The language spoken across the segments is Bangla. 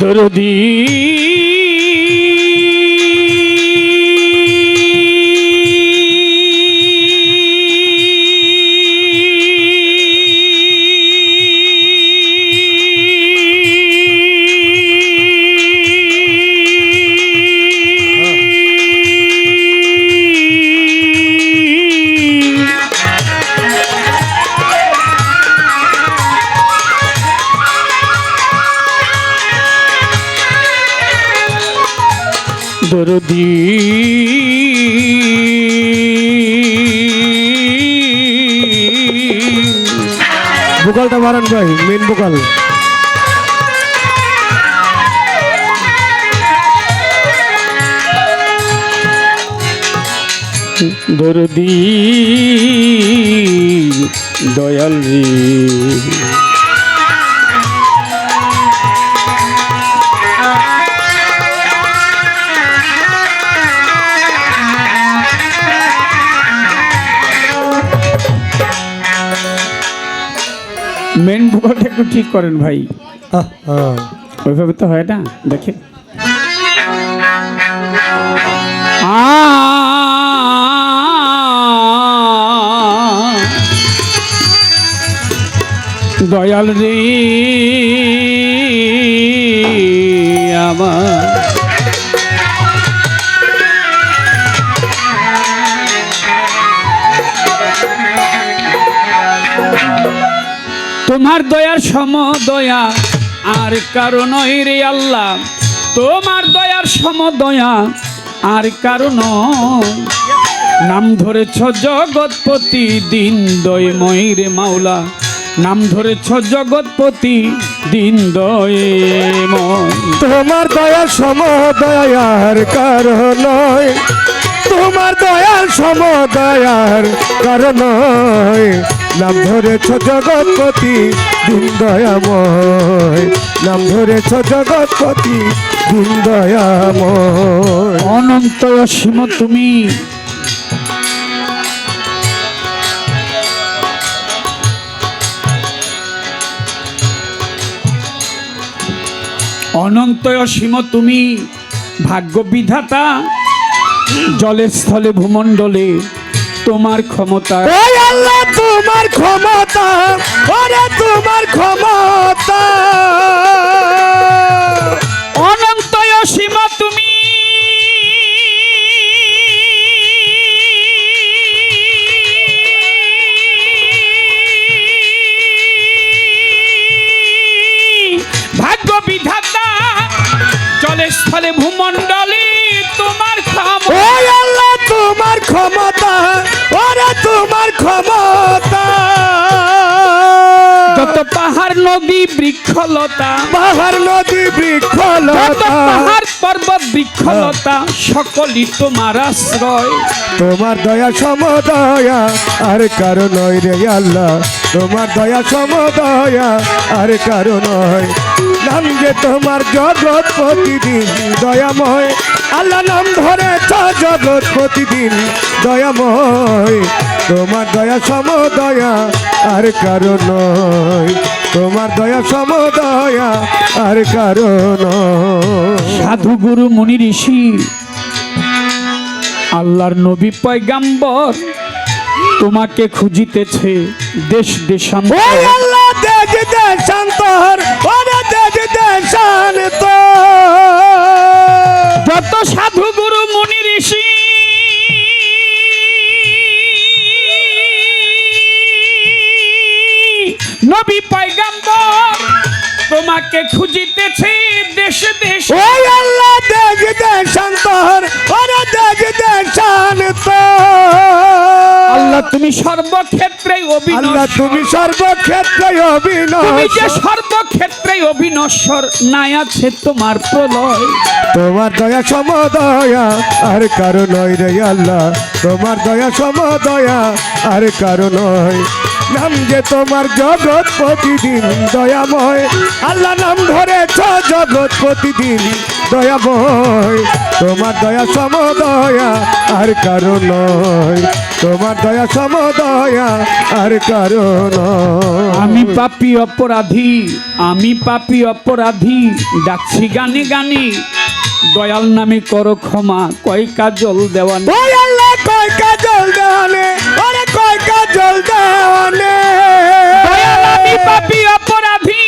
দরদি দরদি ভোকালটা বাড়ান ভাই, মেন ভোকাল। দরদি দয়াল রে মেন ভোকালটা একটু ঠিক করেন ভাই, ওইভাবে তো হয় না। দেখে দয়াল রে আমার তোমার দয়ার সম দয়া আর কারো নয় রে আল্লাহ, তোমার দয়ার সম দয়া আর কারো নয়। নাম ধরেছ জগৎপতি দিন দয়ময় রে মাওলা, নাম ধরেছ জগৎপতি দিন দয়ময়। তোমার দয়ার সম দয়ার কারণ নয়, তোমার দয়ার সম দয়ার কারণ নয়। নাম ধরেছ জগৎপতি দিন দয়াময়, নাম ধরেছ জগৎপতি দিন দয়াময়। অনন্ত অসীম তুমি, অনন্ত অসীম তুমি, ভাগ্য বিধাতা জলে স্থলে ভূমণ্ডলে তোমার ক্ষমতা। ওই আল্লাহ তোমার ক্ষমতা, ওরে তোমার ক্ষমতা। অনন্ত অসীম তুমি, ভাগ্য বিধাতা জলে স্থলে ভূমণ্ডলে তোমার ক্ষমতা। ওই আল্লাহ তোমার ক্ষমতা, ওরে তোমার ক্ষমতা। যত পাহাড় নদী বৃক্ষলতা, পাহাড় নদী যত বৃক্ষলতা, পাহাড় পর্বত বৃক্ষলতা সকলই তোমার আশ্রয়। তোমার দয়া সমদয়া আর কারো নয় রে আল্লাহ, তোমার দয়া সমদয়া আর কারো নয়। নাম যে তোমার জগৎ প্রতিদিন দয়াময়, আল্লাহ নাম ধরেছ জগৎ প্রতিদিন দয়াময়। তোমার দয়া সমদয়া আর কারো নয়, তোমার দয়া সমদয়া আর কারো নয়। সাধু গুরু মুনি ঋষি আল্লাহর নবী পয়গাম্বর তোমাকে খুঁজিতেছে দেশ দেশান্তর। ওই আল্লাহ দেশ দেশান্তর, ওরে দেশ দেশান্তর। যত সাধু গুরু মুনি ঋষি নবী পয়গাম্বর তোমাকে খুঁজিতেছে দেশ দেশ। ওই আল্লাহ দেশ দেশান্তর, ওরে দেশ দেশান্তর। আল্লাহ তুমি সর্বক্ষেত্রে আল্লাহ অবিনশ্বর, তুমি সর্বক্ষেত্রে তুমি যে অবিনশ্বর। সর্বক্ষেত্রে অবিনশ্বর, নাই আছে তোমার প্রলয়। তোমার দয়া সমদয়া আর কারো নয় রে আল্লাহ, তোমার দয়া সমদয়া আর কারো নয়। নাম যে তোমার জগৎ প্রতিদিন দয়াময়, আল্লাহ নাম ধরেছ জগৎ প্রতিদিন দয়াময়। তোমার দয়া সমদয়া আর কারো নয়, তোমার দয়া সমদয়া আর কারো নয়। আমি পাপী অপরাধী ডাকছি গানে গানে দয়াল নামে করো ক্ষমা কয় কাজল দেওয়ান ওই আল্লাহ কয় কাজল দেওয়ানে, ওরে কয় কাজল দেওয়ানে। দয়াল আমি পাপী অপরাধী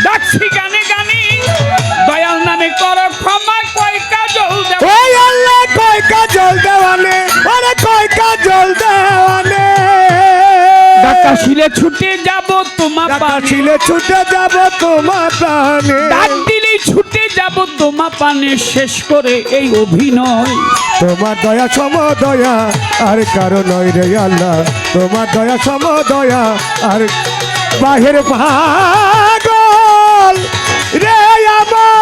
ডাকছি গানে গানে দয়াল নামে করো ক্ষমা কয় কাজল দেওয়ান ওই আল্লাহ কয় কাজল দেওয়ানে, ওরে কয় কাজল দেওয়ানে। ডাকাশিলে ছুটে যাব তোমার পানে ছিলে ছুটে যাব তোমার প্রাণে। ডাক দিলেই ছুটে যাব তোমার পানে শেষ করে এই অভিনয় তোমার দয়া সম দয়া আর কারো নয় রে আল্লাহ, তোমার দয়া সম দয়া আর বাহির পাগল রে আমার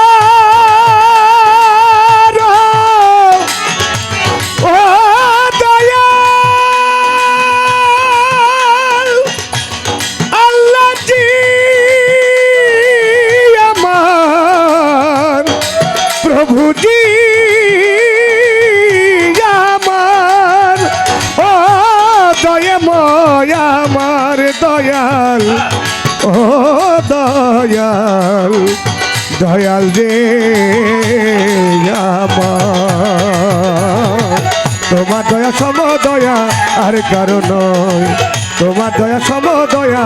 ও দয়াল আল্লাহ জি আমার প্রভুজি আমার ও দয়াময় আমার দয়াল ও দয়াল দয়াল রে আমার তোমার দয়া সম দয়া আর কারো নয়, তোমার দয়া সম দয়া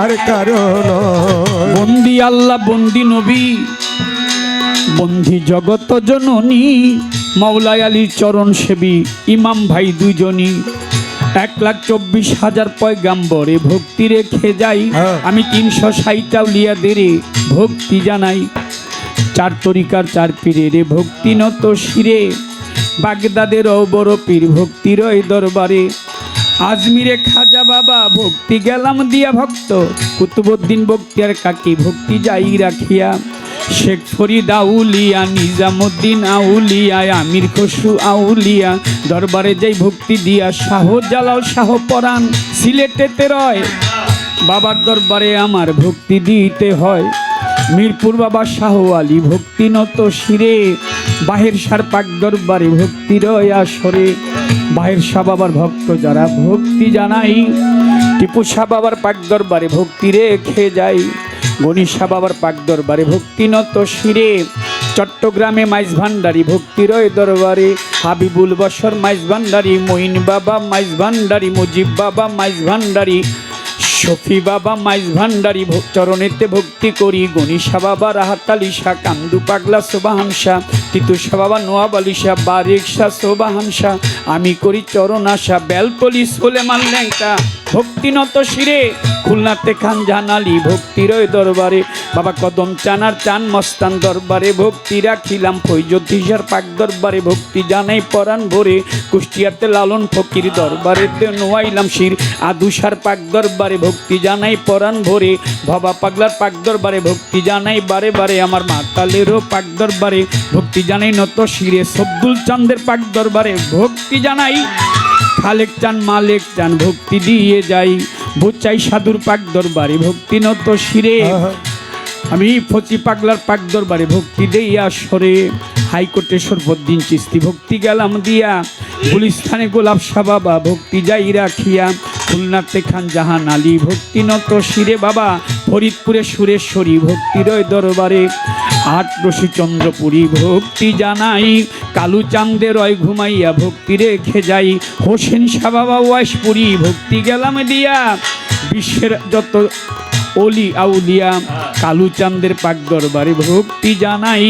আর কারো নয়। বন্দি আল্লাহ বন্দি নবী বন্দি জগত জননী মাওলাই আলীর চরণ সেবী ইমাম ভাই দুজনই 1,24,000 পয়গাম্বরে ভক্তি রেখে যাই আমি 360 আউলিয়াদের ভক্তি জানাই 4 তরিকার 4 পীরের ভক্তি নত শিরে বাগদাদের বড় পীর ভক্তির ওই দরবারে আজমিরে খাজা বাবা ভক্তি গেলাম দিয়া ভক্ত কুতুবউদ্দিন বক্তিয়ার কাকি ভক্তি যাই রাখিয়া শেখ ফরিদ আউলিয়া নিজামুদ্দিন আউলিয়া আমির খসরু আউলিয়া দরবারে যাই ভক্তি দিয়া শাহ জালাল শাহ পরাণ সিলেটেতে রয় বাবার দরবারে আমার ভক্তি দিতে হয় মিরপুর বাবা শাহ আলী ভক্তি নত শিরে বাহির সার পাক দরবারে ভক্তি রয় আসরে বাহির শাহ বাবার ভক্ত যারা ভক্তি জানাই টিপু শাহ বাবার পাক দরবারে ভক্তি রেখে যাই গণেশ শাহ বাবার পাক দরবারে ভক্তি নত শিরে চট্টগ্রামে মাইজ ভান্ডারি ভক্তি রয় দরবারে হাবিবুল বশর মাইজ ভান্ডারি মঈন বাবা মাইজ ভান্ডারি মুজিব বাবা মাইজ ভান্ডারি শফি বাবা মাইজ ভান্ডারি চরণেতে ভক্তি করি গণিশা বাবা রাহাত আলী শাহ কান্দু পাগলা সোবাহান শাহ তিতু শাহ বাবা নোয়াব আলী শাহ বারেক শাহ সোবাহান শাহ আমি করি চরণ আশা বেলতলি সোলেমান ল্যাংটা ভক্তি নত শিরে খুলনাতে খান জানালি ভক্তির ওই দরবারে বাবা কদম চানার চান মস্তান দরবারে ভক্তি রাখিলাম ফৈজ্যোতিষার পাক দরবারে ভক্তি জানাই পরাণ ভরে কুষ্টিয়াতে লালন ফকির দরবারেতে নোয়াইলাম শির আদুসার পাক দরবারে ভক্তি জানাই পরাণ ভরে ভবা পাগলার পাক দরবারে ভক্তি জানাই বারে বারে আমার মাতালেরও পাক দরবারে ভক্তি জানাই নত শিরে সব্দুল চাঁদের পাক দরবারে ভক্তি জানাই খালেক চান মালেক চান ভক্তি দিয়ে যাই বুচাই সাধুর পাক দরবারে ভক্তি নত শিরে আমি ফচি পাগলার পাক দরবারে ভক্তি দেই আসরে হাইকোর্টে সর্বদিন চিস্তি ভক্তি গেলাম দিয়া গুলিস্থানে গোলাপ শাহ বাবা ভক্তি যাই রাখিয়া খুলনাতে খান জাহান আলী ভক্তি নত শিরে বাবা ফরিদপুরে সুরেশ্বরী ভক্তির দরবারে আট রশি চন্দ্রপুরী ভক্তি জানাই কালু চাঁদে রয় ঘুমাইয়া ভক্তি রেখে যাই হোসেন শাহ বাবা ওয়াইশপুরী ভক্তি গেলাম দিয়া বিশ্বের যত অলি আউলিয়া কালু চাঁদের পাক দরবারে ভক্তি জানাই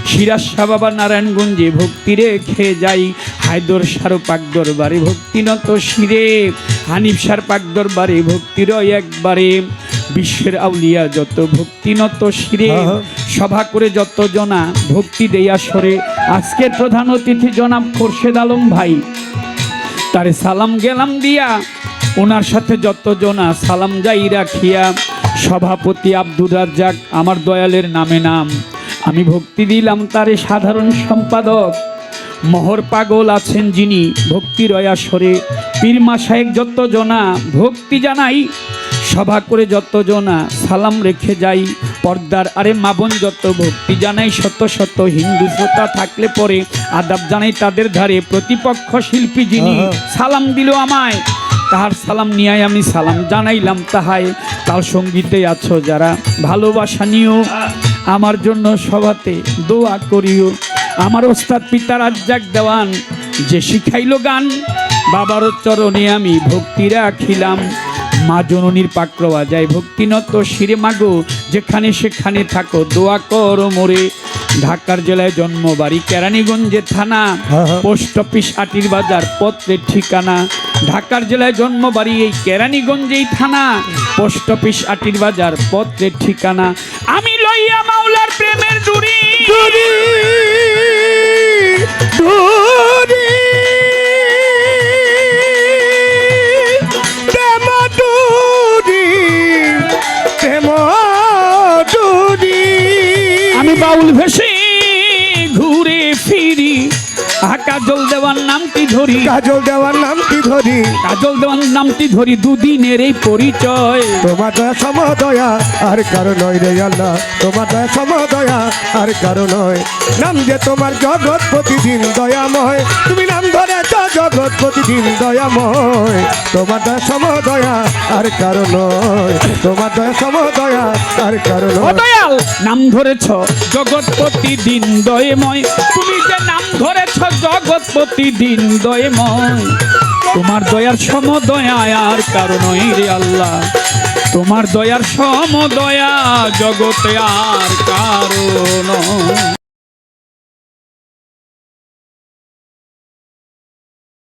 সিরাজ শাহ বাবা নারায়ণগঞ্জে ভক্তি রেখে যাই হায়দর শাহ পাক দরবারে ভক্তি নত শিরে হানিফ শাহ পাক দরবারে ভক্তি রয় একবারে বিশ্বের আউলিয়া যত ভক্তি নত শিরে সভা করে যত জনা ভক্তি দেই আসরে আজকের প্রধান অতিথি জনাব খোরশেদ আলম ভাই তারে সালাম গেলাম দিয়া ওনার সাথে যত জনা সালাম যাই রাখিয়া সভাপতি আব্দুর রাজ্জাক আমার দয়ালের নামে নাম আমি ভক্তি দিলাম তারে সাধারণ সম্পাদক মোহর পাগল আছেন যিনি ভক্তি রয়াসরে পীর মাশায়েখ যত জনা ভক্তি জানাই সভা করে যত জনা সালাম রেখে যাই, পর্দার আরে মাবন যত ভক্তি জানাই, শত শত হিন্দু শ্রোতা থাকলে পরে আদাব জানাই তাদের ধারে, প্রতিপক্ষ শিল্পী যিনি সালাম দিল আমায়, তাহার সালাম নিয়ে আমি সালাম জানাইলাম তাহায়। তাল সঙ্গীতে আছো যারা ভালোবাসা নিও, আমার জন্য সভাতে দোয়া করিও। আমার ওস্তাদ পিতা রাজ্জাক দেওয়ান যে শিখাইল গান, বাবার চরণে আমি ভক্তি রাখিলাম। মা জননীর পাকড়া যায় ভক্তিনত শিরে মাগো, যেখানে সেখানে থাকো দোয়া করো মোরে। ঢাকার জেলায় জন্মবাড়ি, কেরানীগঞ্জে থানা, পোস্ট অফিস আটির বাজার, পত্রের ঠিকানা। ঢাকার জেলায় জন্মবাড়ি, এই কেরানীগঞ্জেই থানা, পোস্ট অফিস আটির বাজার, পত্রের ঠিকানা। আমি লইয়া মাওলার প্রেমের ডুরি, ডুরি ডুরি প্রেম ডুরি প্রেম ডুরি। আমি বাউল ভেসে ঘুরে ফিরি, কাজল দেওয়ার নামটি ধরি, কাজল দেওয়ার নামটি ধরি, কাজল দেওয়ার নামটি ধরি, দুদিনের এই পরিচয়। তোমার দয়া সমদয়া আর কারো নয় রে আল্লাহ, তোমার দয়া সমদয়া আর কারো নয়। নাম যে তোমার জগৎ প্রতিদিন দয়াময়, তুমি নাম ধরেছ জগৎ প্রতিদিন দয়াময়। তোমার দয়া সমদয়া আর কারো নয়, তোমার দয়া সমদয়া আর কারো ও নয়। দয়াল নাম ধরেছ জগৎ প্রতিদিন দয়ময়, তুমি যে নাম ধরেছ জগৎ প্রতিদিন দয়ময়। তোমার দয়ার সমদয়া আর কারণ রে আল্লাহ, তোমার দয়ার সমদয়া জগতে আর কারণ।